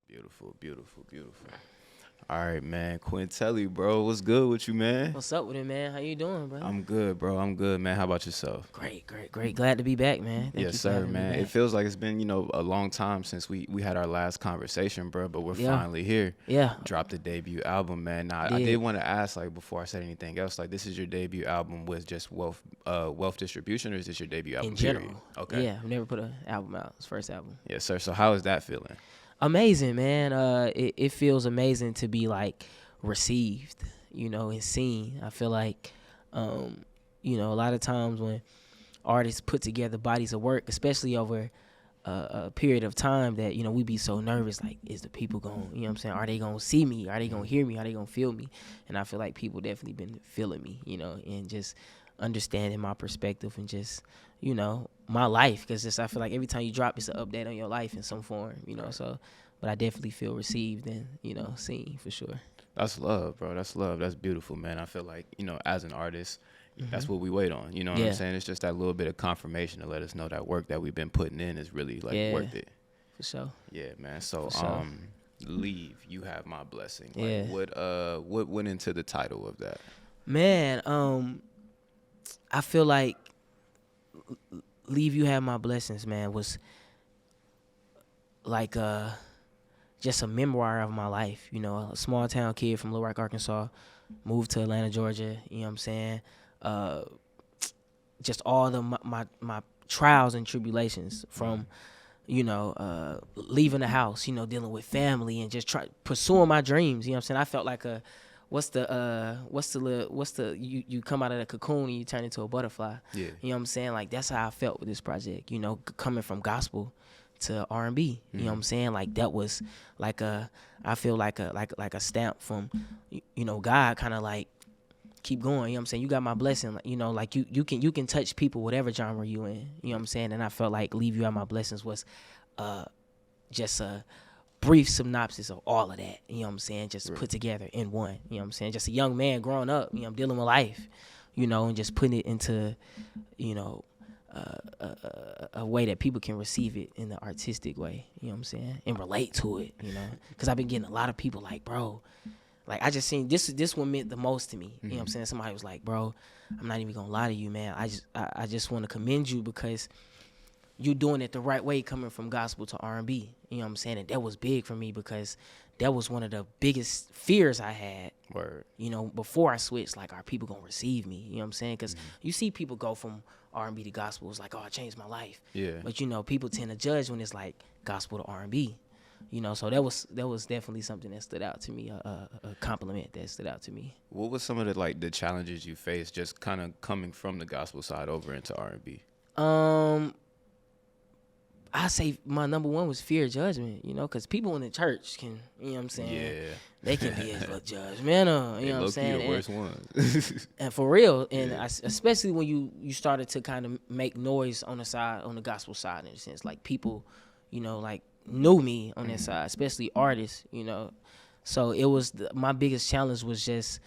Beautiful, beautiful, beautiful. All right, man. Quintelli, bro, what's good with you, man? What's up with it, man? How you doing, brother? I'm good, bro. I'm good, man. How about yourself? Great, great, great. Glad to be back, man. Thank Yes, you for sir, having me man. It back. feels like it's been, a long time since we had our last conversation, bro, but we're Yeah, finally here. yeah, Dropped the debut album, man. Now, I did did want to ask, like, before I said anything else, like, this is your debut album with just Wealth Distribution, or is this your debut in album, period? general. Okay. Yeah, I've never put an album out. It's first album. Yes, sir. So how is that feeling? Amazing, man. It feels amazing to be like received, and seen. I feel like, a lot of times when artists put together bodies of work, especially over a period of time that we be so nervous, like, is the people going, what I'm saying, are they gonna see me, are they gonna hear me, are they gonna feel me? And I feel like people definitely been feeling me, and just understanding my perspective and just my life, because just I feel like every time you drop, it's an update on your life in some form, so but I definitely feel received and seen for sure. That's love, bro. That's love. That's beautiful, man. I feel like, as an artist, that's what we wait on. You know what I'm Yeah, saying? It's just that little bit of confirmation to let us know that work that we've been putting in is really like yeah, worth it. for sure, Yeah, man. So, for sure. leave. You have my blessing. Yeah, Like, what went into the title of that? man. I feel like leave you have my blessings, man, was like just a memoir of my life. A small town kid from Little Rock, Arkansas, moved to Atlanta, Georgia. You know what I'm saying? Uh, just all the my trials and tribulations from leaving the house, dealing with family and just pursuing my dreams. You know what I'm saying? I felt like you come out of the cocoon and you turn into a butterfly. Yeah. You know what I'm saying? Like, that's how I felt with this project, coming from gospel to R&B. You know what I'm saying? Like, that was like I feel like a stamp from God, kind of like, keep going. You know what I'm saying? You got my blessing. Like, you can touch people whatever genre you in. You know what I'm saying? And I felt like leave you out my blessings was just a brief synopsis of all of that. You know what I'm saying? Just put together in one. You know what I'm saying? Just a young man growing up, dealing with life, and just putting it into, a way that people can receive it in the artistic way. You know what I'm saying? And relate to it, Because I've been getting a lot of people like, bro, like, I just seen this one meant the most to me. You know what I'm saying? Somebody was like, bro, I'm not even gonna lie to you, man. I just want to commend you because you doing it the right way, coming from gospel to R&B. You know what I'm saying? And that was big for me because that was one of the biggest fears I had. Word. Before I switched, like, are people gonna receive me? You know what I'm saying? Because you see people go from R&B to gospel. It's like, oh, it changed my life. Yeah. But people tend to judge when it's like gospel to R&B. So that was definitely something that stood out to me, a compliment that stood out to me. What was some of the challenges you faced just kind of coming from the gospel side over into R&B? I say my number one was fear of judgment, because people in the church can, you know what I'm saying? Yeah. They can be a little judgmental, you know what I'm saying? The worst ones. And for real, and Yeah. especially when you started to kind of make noise on the gospel side, in a sense, like people, like knew me on that side, especially artists, So it was my biggest challenge was just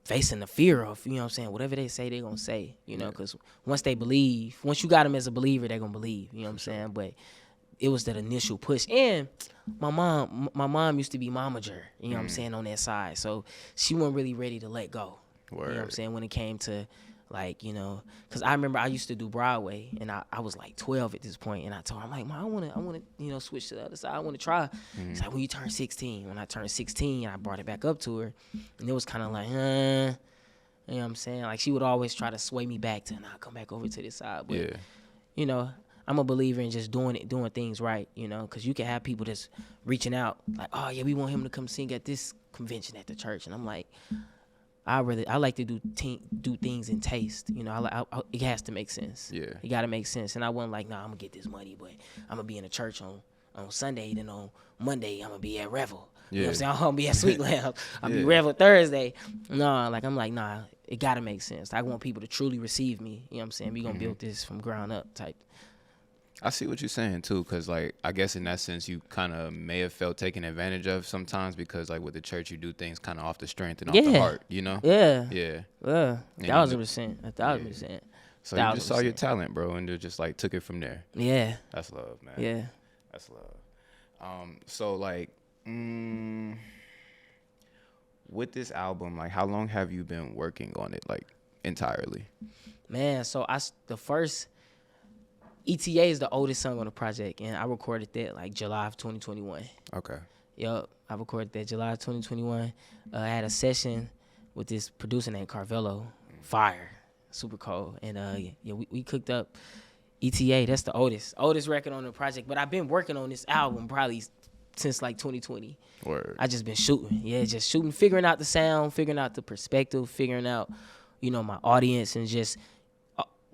facing the fear of, you know what I'm saying, whatever they say, they're going to say, because once you got them as a believer, they're going to believe, you know what I'm saying? But it was that initial push. And my mom used to be momager, you know what I'm saying, on that side. So she wasn't really ready to let go. Word. You know what I'm saying, when it came to, like, because I remember I used to do Broadway, and I was like 12 at this point, and I told her, I'm like, Mom, I want to, switch to the other side. I want to try. It's like, when you turn 16. When I turned 16, I brought it back up to her, and it was kind of like, you know what I'm saying? Like, she would always try to sway me back to, come back over to this side. But, Yeah. I'm a believer in just doing things right, because you can have people that's reaching out, like, oh, yeah, we want him to come sing at this convention at the church. And I'm like, I like to do things in taste. It has to make sense. Yeah. It got to make sense. And I wasn't like, I'm going to get this money, but I'm going to be in the church on Sunday. Then on Monday, I'm going to be at Revel. You know what I'm saying? I'm going to be at Sweet Lamb. I'll be Revel Thursday. No, I'm like, nah, it got to make sense. I want people to truly receive me. You know what I'm saying? We're going to build this from ground up type. I see what you're saying too, because like I guess in that sense you kind of may have felt taken advantage of sometimes because like with the church you do things kind of off the strength and off the heart, Yeah. Yeah. 1,000%. 1,000%. So you just saw your talent, bro, and just like took it from there. Yeah. That's love, man. Yeah. That's love. So like, with this album, like, how long have you been working on it, like, entirely? Man, so the first ETA is the oldest song on the project, and I recorded that like July of 2021. Okay. Yup, I recorded that July of 2021. I had a session with this producer named Carvello, fire, super cold, and we cooked up ETA. That's the oldest record on the project. But I've been working on this album probably since like 2020. Word. I just been shooting, just shooting, figuring out the sound, figuring out the perspective, figuring out, my audience, and just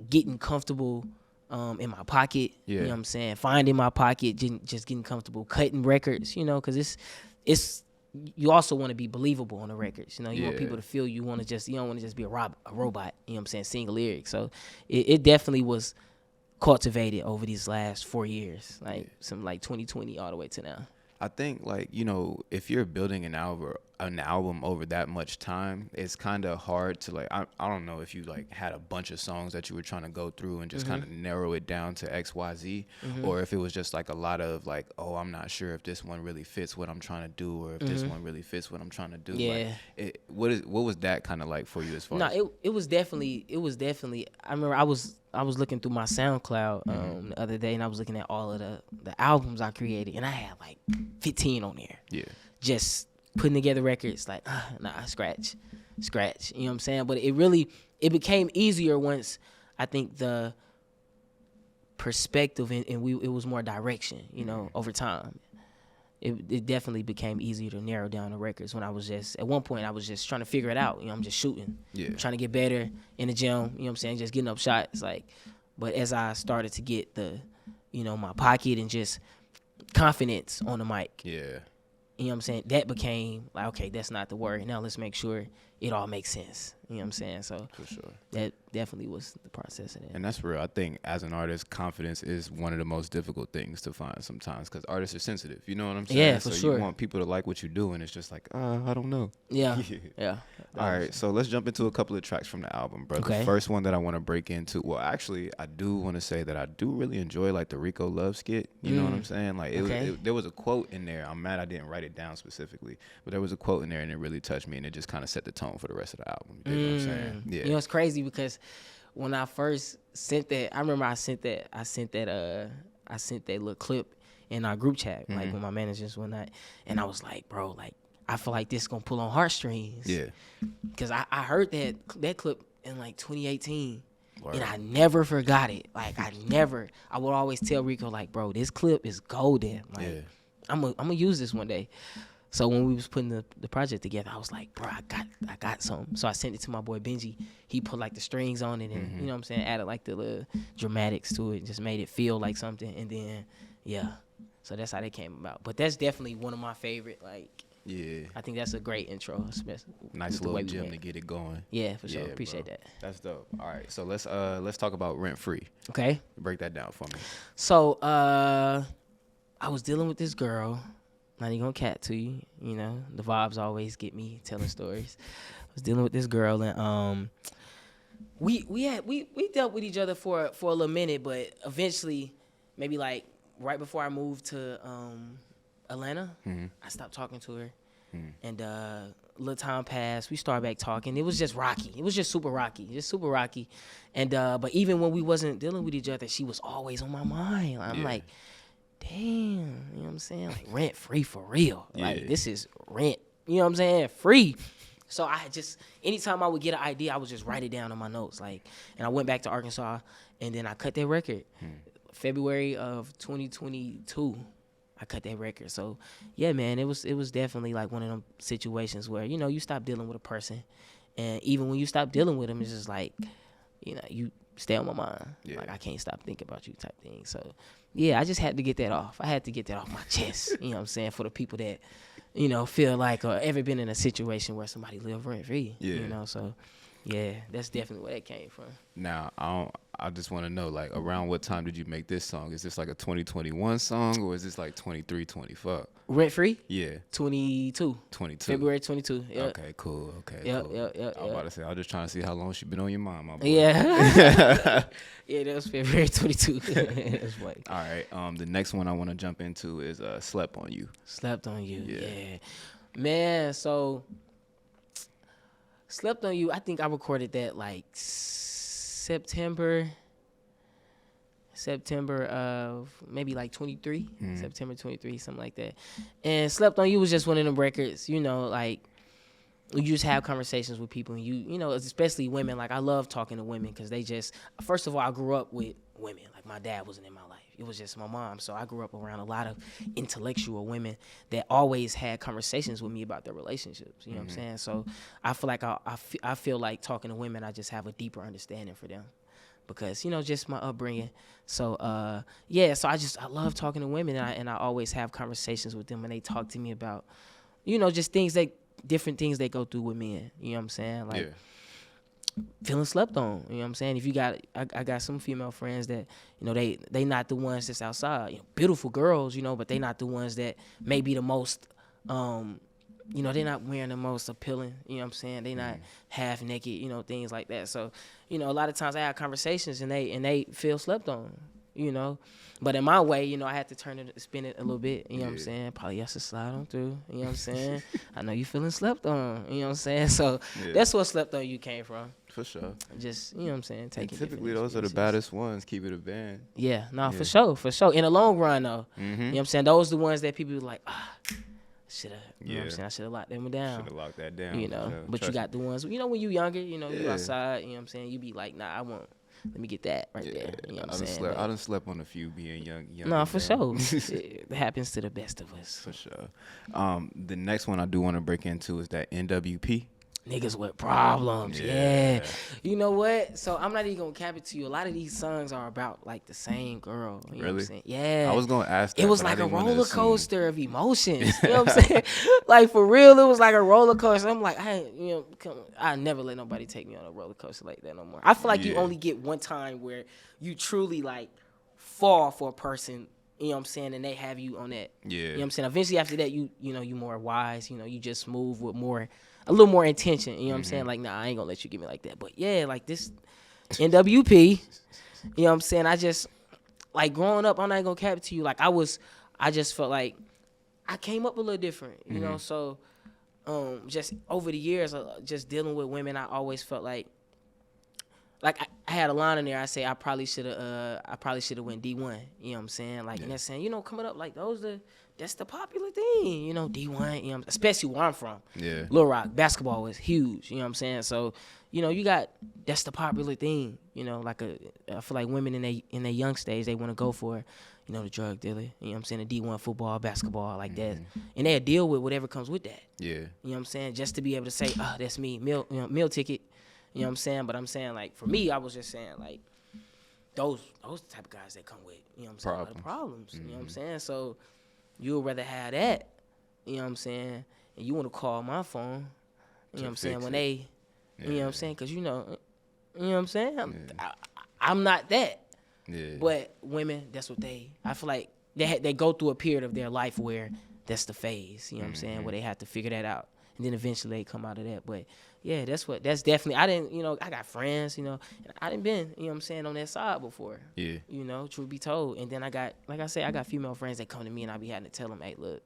getting comfortable in my pocket. Yeah. You know what I'm saying? Finding my pocket, just getting comfortable, cutting records, because it's you also want to be believable on the records. You want people to feel you don't want to just be a robot, you know what I'm saying, sing lyrics. So it definitely was cultivated over these last 4 years, like 2020 all the way to now. I think, like, if you're building an album over that much time, it's kind of hard to, like, I don't know if you, like, had a bunch of songs that you were trying to go through and just kind of narrow it down to X, Y, Z, or if it was just, like, a lot of, like, oh, I'm not sure if this one really fits what I'm trying to do, or if this one really fits what I'm trying to do. Yeah. Like, what was that kind of like for you as far as? No, it was definitely, I remember I was looking through my SoundCloud the other day, and I was looking at all of the albums I created, and I had like 15 on there. Yeah. Just putting together records, like, scratch. You know what I'm saying? But it became easier once I think the perspective and it was more direction, over time. It definitely became easier to narrow down the records when at one point I was just trying to figure it out. I'm just shooting. Yeah. Trying to get better in the gym, you know what I'm saying? Just getting up shots. But as I started to get my pocket and just confidence on the mic. Yeah. You know what I'm saying? That became like, okay, that's not the word. Now let's make sure it all makes sense. You know what I'm saying? So for sure, that definitely was the process of that. And that's real. I think as an artist, confidence is one of the most difficult things to find sometimes because artists are sensitive. You know what I'm saying? Yeah, for so sure. You want people to like what you do, and it's just like, I don't know. Yeah. Yeah. All right, so let's jump into a couple of tracks from the album, bro. Okay. The first one that I want to break into, well, actually, I do want to say that I do really enjoy like the Rico Love skit. You know what I'm saying? Like, there was a quote in there. I'm mad I didn't write it down specifically, but there was a quote in there, and it really touched me, and it just kind of set the tone for the rest of the album. You know what I'm saying? Yeah. It's crazy because when I first sent that, I remember I sent that little clip in our group chat, like with my managers one night, and I was like, bro, like, I feel like this gonna pull on heartstrings. Yeah. Because I heard that clip in like 2018. Word. And I never forgot it. Like, I would always tell Rico, like, bro, this clip is golden. Like, I'm gonna use this one day. So when we was putting the project together, I was like, bro, I got something. So I sent it to my boy Benji. He put like the strings on it and you know what I'm saying, added like the little dramatics to it, just made it feel like something. And then so that's how they came about. But that's definitely one of my favorite, like, I think that's a great intro. Nice little gem to get it going. Yeah, for sure. Appreciate that. That's dope. All right, so let's talk about Rent Free. Okay. Break that down for me. So I was dealing with this girl. Not even gonna cat to you, the vibes always get me telling stories. I was dealing with this girl, and we dealt with each other for a little minute, but eventually, maybe like right before I moved to Atlanta, I stopped talking to her, and a little time passed. We started back talking. It was just rocky. It was just super rocky, and but even when we wasn't dealing with each other, she was always on my mind. I'm like, damn, you know what I'm saying? Like, rent free for real. Like, this is rent, you know what I'm saying? Free. So I just, anytime I would get an idea, I would just write it down on my notes. Like, and I went back to Arkansas, and then I cut that record. February of 2022, I cut that record. So, yeah, man, it was definitely like one of them situations where, you stop dealing with a person, and even when you stop dealing with them, it's just like, you stay on my mind. Like, I can't stop thinking about you type thing. So, yeah, I just had to get that off. I had to get that off my chest, you know what I'm saying, for the people that, feel like or ever been in a situation where somebody live rent free, So, yeah, that's definitely where that came from. Now, I just want to know, like, around what time did you make this song? Is this like a 2021 song, or is this like 23, 24? Rent Free? Yeah. 22. 22. February 22. Yep. Okay, cool. Okay, Yep, cool. yep. I was about to say, I was just trying to see how long she been on your mind, my boy. Yeah. Yeah, that was February 22. That's funny. All right. The next one I want to jump into is "Slept on You." Slept on You. Yeah. Man, so Slept on You, I think I recorded that like September of maybe like 23, September 23, something like that. And Slept on You was just one of them records, you know, like you just have conversations with people, and you know, especially women. Like, I love talking to women because they just, first of all, I grew up with women. Like, my dad wasn't in my life. It was just my mom. So I grew up around a lot of intellectual women that always had conversations with me about their relationships. You know what I'm saying? So I feel like I feel like talking to women, I just have a deeper understanding for them because, you know, just my upbringing. So, so I love talking to women, and I always have conversations with them, and they talk to me about, you know, just different things they go through with men. You know what I'm saying? Like, feeling slept on. You know what I'm saying? If you got, I got some female friends that, you know, they not the ones that's outside. You know, beautiful girls, you know, but they not the ones that may be the most, you know, they're not wearing the most appealing. You know what I'm saying? They not half naked, you know, things like that. So, you know, a lot of times I have conversations and they feel slept on. You know, but in my way, you know, I had to spin it a little bit. You know what I'm saying? Probably has to slide on through. You know what I'm saying? I know you feeling slept on. You know what I'm saying? So that's what Slept on You came from. For sure. Just, you know what I'm saying? Taking typically those are the baddest ones. Keep it a band. Yeah, no, for sure. In the long run, though, you know what I'm saying? Those are the ones that people be like, should have. You know what I'm saying? I should have locked them down. Should have locked that down. You know, but you got the ones, you know, when you younger, you know, you outside. You know what I'm saying? You be like, nah, let me get that right there. You know what I'm saying? I done slept on a few being young. No, for sure. It happens to the best of us. For sure. The next one I do want to break into is that NWP. Niggas with problems, yeah. You know what? So I'm not even gonna cap it to you. A lot of these songs are about like the same girl. You know what I'm saying? Yeah. I was gonna ask that. It was like a roller coaster of emotions. You know what I'm saying? Like, for real, it was like a roller coaster. I'm like, I never let nobody take me on a roller coaster like that no more. I feel like you only get one time where you truly like fall for a person. You know what I'm saying? And they have you on that. Yeah. You know what I'm saying? Eventually after that, you know, you more wise. You know, you just move with a little more intention. You know what I'm saying? Like, nah, I ain't gonna let you get me like that. But yeah, like this NWP, you know what I'm saying? I just, like, growing up, I'm not gonna cap it to you. Like, I just felt like I came up a little different, you know? So, just over the years, just dealing with women, I always felt like I had a line in there. I say I probably should have went D1. You know what I'm saying? Like, and that's saying, you know, coming up like that's the popular thing. You know, D1. You know, especially where I'm from. Yeah. Little Rock basketball was huge. You know what I'm saying? So, you know, that's the popular thing. You know, like I feel like women in their young stage, they want to go for, you know, the drug dealer. You know what I'm saying? The D1 football, basketball, like that, and they'll deal with whatever comes with that. Yeah. You know what I'm saying? Just to be able to say, that's me, meal ticket. You know what I'm saying? But I'm saying, like, for me, I was just saying, like, those type of guys that come with, you know what I'm saying, problems. You know what I'm saying? So you would rather have that, you know what I'm saying, and you want to call my phone, you know what I'm saying, when they, you know what I'm saying, because, you know what I'm saying? I'm not that. Yeah. But women, that's what I feel like they go through a period of their life where that's the phase, you know what I'm saying, where they have to figure that out. And then eventually they come out of that. But yeah, that's definitely, I didn't, you know, I got friends, you know, and I didn't been, you know what I'm saying, on that side before. Yeah. You know, truth be told. And then I got, like I said, I got female friends that come to me and I be having to tell them, hey, look,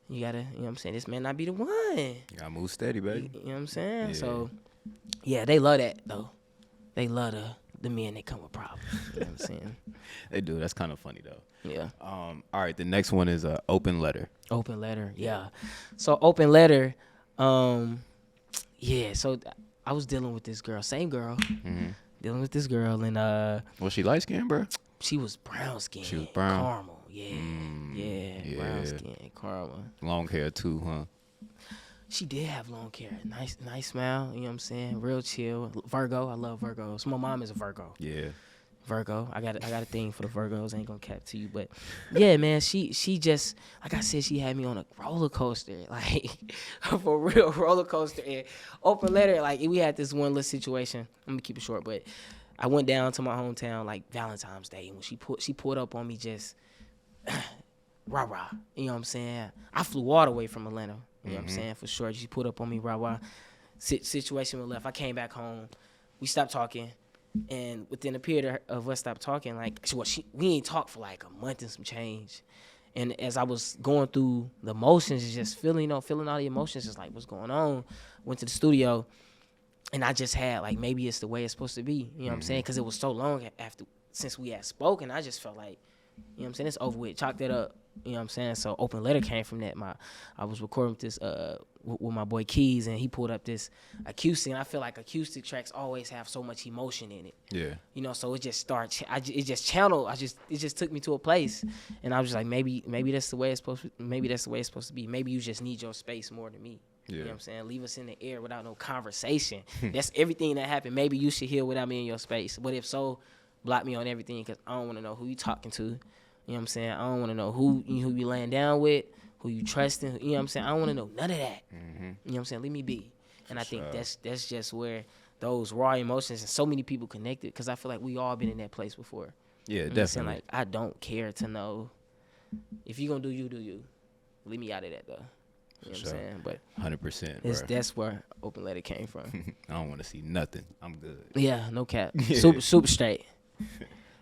you gotta, you know what I'm saying, this man not be the one. You gotta move steady, baby. You know what I'm saying? Yeah. So, yeah, they love that, though. They love the men that come with problems. You know what I'm saying? They do. That's kind of funny, though. Yeah. All right, the next one is Open Letter. Open Letter, yeah. So Open Letter, yeah, so I was dealing with this girl, same girl, dealing with this girl, and was she light skinned, bro? She was brown skinned. She was brown. Caramel, yeah, brown skin, caramel. Long hair too, huh? She did have long hair, nice smile. You know what I'm saying? Real chill. Virgo, I love Virgos. My mom is a Virgo. Yeah. Virgo, I got a thing for the Virgos. I ain't gonna cap to you, but yeah, man, she just, like I said, she had me on a roller coaster, like for real roller coaster. And Open Letter, like we had this one little situation. I'm gonna keep it short, but I went down to my hometown like Valentine's Day, and when she pulled up on me just rah rah. You know what I'm saying? I flew all the way from Atlanta. You know what I'm saying? For sure. She pulled up on me rah rah. Situation was left. I came back home. We stopped talking, and within a period of us stopped talking, like we ain't talked for like a month and some change. And as I was going through the motions, just feeling all the emotions, just like what's going on. Went to the studio, and I just had like maybe it's the way it's supposed to be. You know what I'm saying? Because it was so long since we had spoken. I just felt like, you know what I'm saying, it's over with. Chalk that up. You know what I'm saying? So Open Letter came from that. I was recording this with my boy Keys, and he pulled up this acoustic. And I feel like acoustic tracks always have so much emotion in it. Yeah. You know, so it just starts. It just channeled. It just took me to a place, and I was just like, maybe that's the way it's supposed to. Maybe that's the way it's supposed to be. Maybe you just need your space more than me. Yeah. You know what I'm saying? Leave us in the air without no conversation. That's everything that happened. Maybe you should hear without me in your space. But if so, block me on everything because I don't want to know who you talking to. You know what I'm saying? I don't want to know who you laying down with, who you trusting. You know what I'm saying? I don't want to know none of that. You know what I'm saying? Leave me be. And I think that's just where those raw emotions and so many people connected because I feel like we all been in that place before. Yeah, you know definitely. Like I don't care to know if you gonna do you, do you. Leave me out of that though. You know what I'm saying? But 100%. That's where Open Letter came from. I don't want to see nothing. I'm good. Yeah, no cap. Super straight.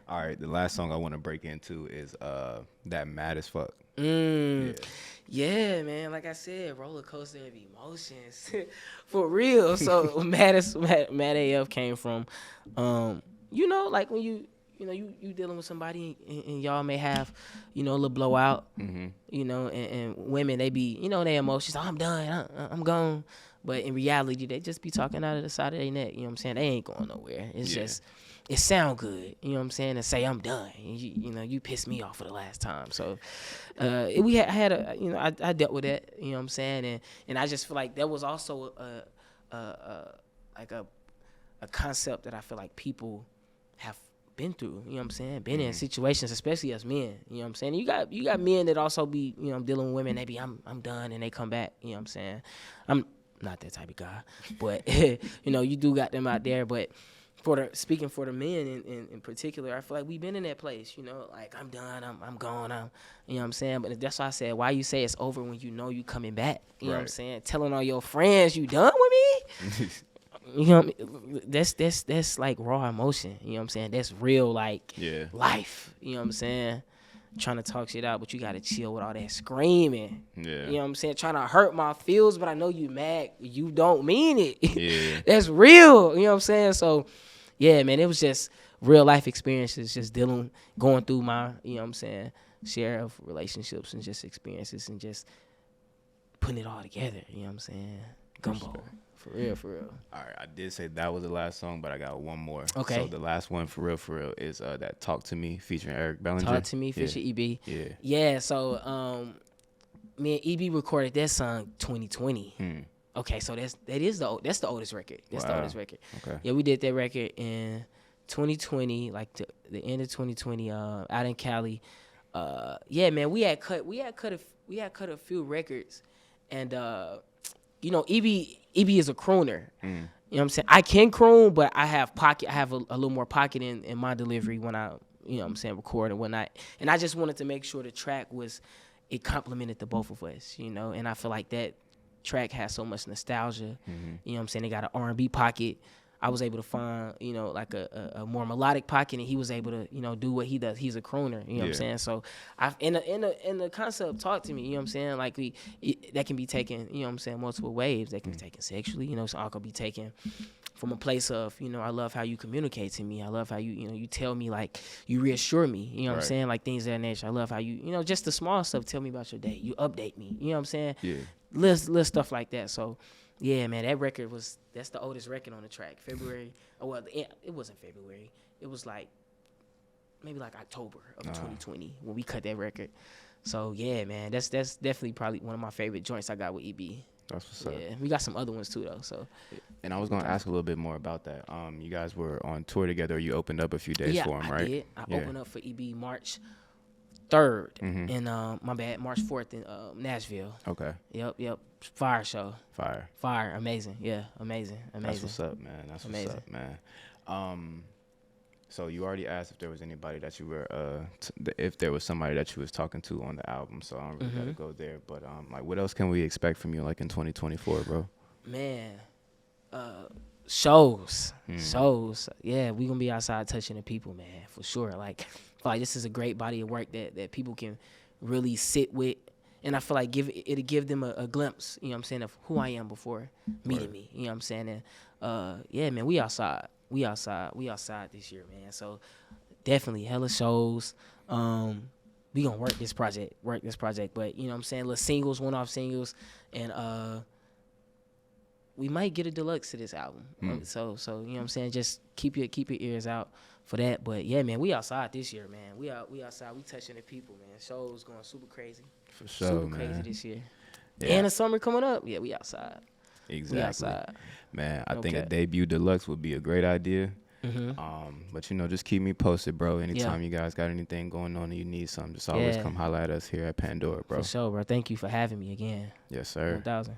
All right, the last song I want to break into is that Mad as Fuck. Yeah, man. Like I said, roller coaster of emotions, for real. So Mad AF came from, like when you dealing with somebody and y'all may have, a little blowout, and women they be, their emotions. Oh, I'm done. I'm gone. But in reality, they just be talking out of the side of their neck. You know what I'm saying? They ain't going nowhere. It's just. It sound good, you know what I'm saying, and say I'm done. And you pissed me off for the last time. So I dealt with that, you know what I'm saying, and I just feel like that was also a concept that I feel like people have been through, you know what I'm saying, been in situations, especially as men, you know what I'm saying. You got men that also be, dealing with women. They be I'm done, and they come back, you know what I'm saying. I'm not that type of guy, but you do got them out there, but. Speaking for the men in particular, I feel like we've been in that place, like I'm done, I'm gone, you know what I'm saying? But that's why I said, why you say it's over when you know you coming back, you know what I'm saying? Telling all your friends you done with me, you know what I mean? That's like raw emotion, you know what I'm saying? That's real, like, life, you know what I'm saying? Trying to talk shit out, but you gotta chill with all that screaming. Yeah. You know what I'm saying? Trying to hurt my feels, but I know you mad. You don't mean it. Yeah. That's real. You know what I'm saying? So, yeah, man, it was just real life experiences, just going through my, you know what I'm saying, share of relationships and just experiences and just putting it all together. You know what I'm saying? Gumbo. For real. All right, I did say that was the last song, but I got one more. Okay. So the last one, for real, is that Talk to Me featuring Eric Bellinger. Talk to Me featuring EB. Yeah. Yeah, so me and EB recorded that song 2020. Okay, so that's the oldest record. That's the oldest record. Okay. Yeah, we did that record in 2020, like the end of 2020, out in Cali. Yeah, man, we had cut a few records, and EB is a crooner. You know what I'm saying? I can croon, but I have a little more pocket in my delivery when I, you know what I'm saying, record and whatnot. And I just wanted to make sure the track it complemented the both of us, and I feel like that track has so much nostalgia. You know what I'm saying? They got an R&B pocket. I was able to find, like a more melodic pocket, and he was able to, do what he does. He's a crooner, you know what I'm saying? So in the concept, Talk to Me, you know what I'm saying? Like that can be taken, you know what I'm saying, multiple ways. That can be taken sexually, so I could be taken from a place of, I love how you communicate to me. I love how you tell me, like, you reassure me, you know what I'm saying? Like things of that nature. I love how you, just the small stuff, tell me about your day. You update me, you know what I'm saying? Yeah. Little stuff like that. So, yeah, man, that record that's the oldest record on the track. February. Oh, well, it wasn't February. It was like maybe like October of 2020 when we cut that record. So, yeah, man, that's definitely probably one of my favorite joints I got with EB. That's what's up. Yeah, we got some other ones too though. So, and I was gonna ask a little bit more about that. You guys were on tour together. You opened up a few days for him, right? Yeah, I did. I opened up for EB March 3rd, and March 4th in Nashville. Okay. Yep. Fire show. Fire. Amazing. Yeah, amazing. That's what's up, man. That's amazing. What's up, man. So you already asked if there was anybody that you were, if there was somebody that you was talking to on the album. So I don't really gotta go there. But like, what else can we expect from you, like in 2024, bro? Man, shows. Yeah, we gonna be outside touching the people, man, for sure. Like, I feel like this is a great body of work that people can really sit with, and I feel like it'll give them a glimpse, you know what I'm saying, of who I am before meeting me, you know what I'm saying. And yeah, man, we outside this year, man. So definitely hella shows. We gonna work this project, but you know what I'm saying, little singles, one-off singles, and we might get a deluxe to this album. So you know what I'm saying, just keep your ears out for that. But yeah, man, we outside this year, man. We outside, we touching the people, man. Shows going super crazy. For sure, super man. crazy this year. Yeah. And the summer coming up. Yeah, we outside. Exactly. We outside. Man, I think a debut deluxe would be a great idea. But you know, just keep me posted, bro. Anytime you guys got anything going on and you need something, just always come holler at us here at Pandora, bro. For sure, bro. Thank you for having me again. Yes, sir. 1,000.